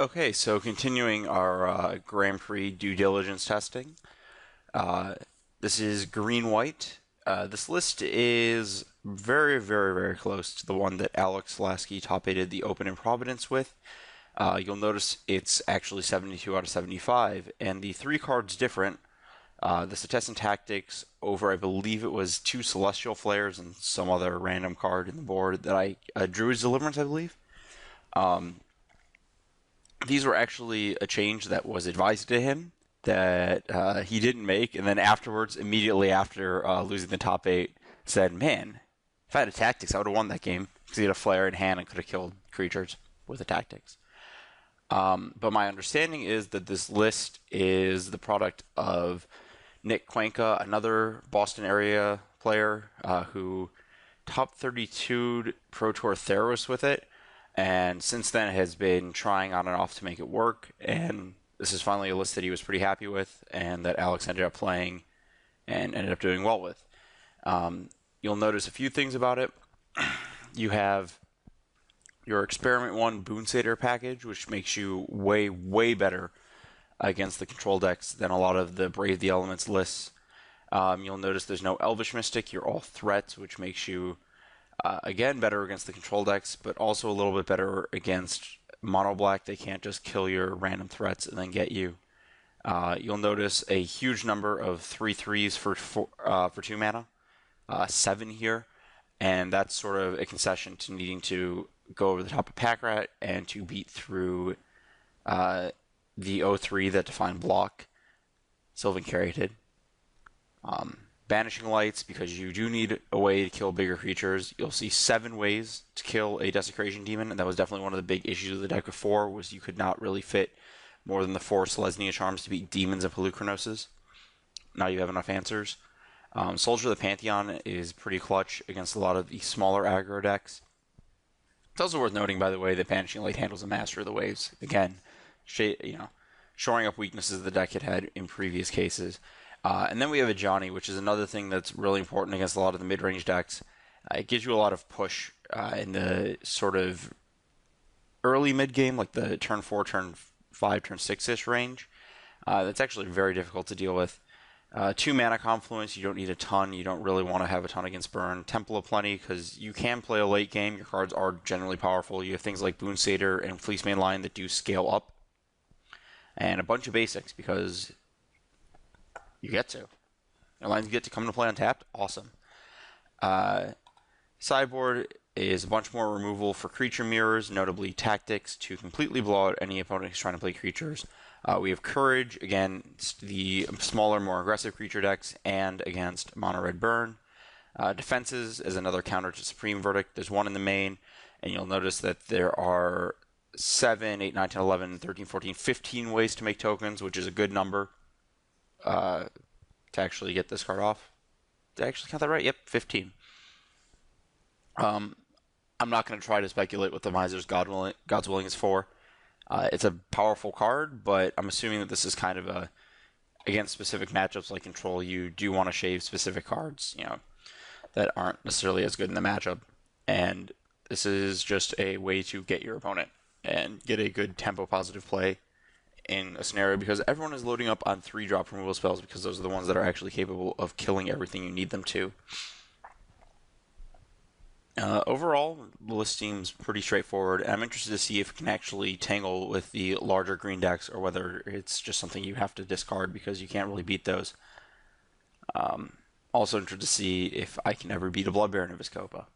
Okay, so continuing our Grand Prix due diligence testing. Uh, this is green-white. This list is very, very, very close to the one that Alex Lasky top-aided the Open in Providence with. You'll notice it's actually 72 out of 75, and the three cards different. The Success and Tactics over, I believe it was two Celestial Flares and some other random card in the board that Druid's Deliverance, I believe. These were actually a change that was advised to him that he didn't make, and then afterwards, immediately after losing the top eight, said, "Man, if I had a tactics, I would have won that game because he had a flare in hand and could have killed creatures with the tactics." But my understanding is that this list is the product of Nick Cuenca, another Boston area player who top 32'd Pro Tour Theros with it, and since then has been trying on and off to make it work. And this is finally a list that he was pretty happy with, and that Alex ended up playing and ended up doing well with. You'll notice a few things about it. You have your Experiment 1 Boonsater package, which makes you way, way better against the control decks than a lot of the Brave the Elements lists. You'll notice there's no Elvish Mystic. You're all threats, which makes you, again, better against the control decks, but also a little bit better against mono black. They can't just kill your random threats and then get you. You'll notice a huge number of 3/3s for 2 mana, 7 here, and that's sort of a concession to needing to go over the top of Pack Rat and to beat through the O3 that define block, Sylvan Caryatid. Banishing Lights, because you do need a way to kill bigger creatures. You'll see 7 ways to kill a Desecration Demon, and that was definitely one of the big issues of the deck before, was you could not really fit more than the 4 Selesnya Charms to beat Demons and Pelucranoses. Now you have enough answers. Soldier of the Pantheon is pretty clutch against a lot of the smaller aggro decks. It's also worth noting, by the way, that Banishing Light handles a Master of the Waves. Again, shoring up weaknesses the deck had had in previous cases. And then we have a Johnny, which is another thing that's really important against a lot of the mid-range decks. It gives you a lot of push in the sort of early mid-game, like the turn 4, turn 5, turn 6-ish range. That's actually very difficult to deal with. 2 mana Confluence, you don't need a ton. You don't really want to have a ton against Burn. Temple of Plenty, because you can play a late game. Your cards are generally powerful. You have things like Boonsater and Fleecemane Line that do scale up. And a bunch of basics, because you get to. Your lines get to come into play untapped. Awesome. Sideboard is a bunch more removal for creature mirrors, notably Tactics, to completely blow out any opponent who's trying to play creatures. We have Courage, again, the smaller, more aggressive creature decks, and against Mono Red Burn. Defenses is another counter to Supreme Verdict. There's 1 in the main, and you'll notice that there are 7, 8, 9, 10, 11, 13, 14, 15 ways to make tokens, which is a good number to actually get this card off. Did I actually count that right? Yep, 15. I'm not going to try to speculate what the Miser's God's Willing is for. It's a powerful card, but I'm assuming that this is kind of against specific matchups like Control, you do want to shave specific cards, that aren't necessarily as good in the matchup. And this is just a way to get your opponent and get a good tempo positive play in a scenario, because everyone is loading up on 3-drop removal spells, because those are the ones that are actually capable of killing everything you need them to. Overall, the list seems pretty straightforward. I'm interested to see if it can actually tangle with the larger green decks, or whether it's just something you have to discard because you can't really beat those. Also interested to see if I can ever beat a Blood Baron of Vizkopa.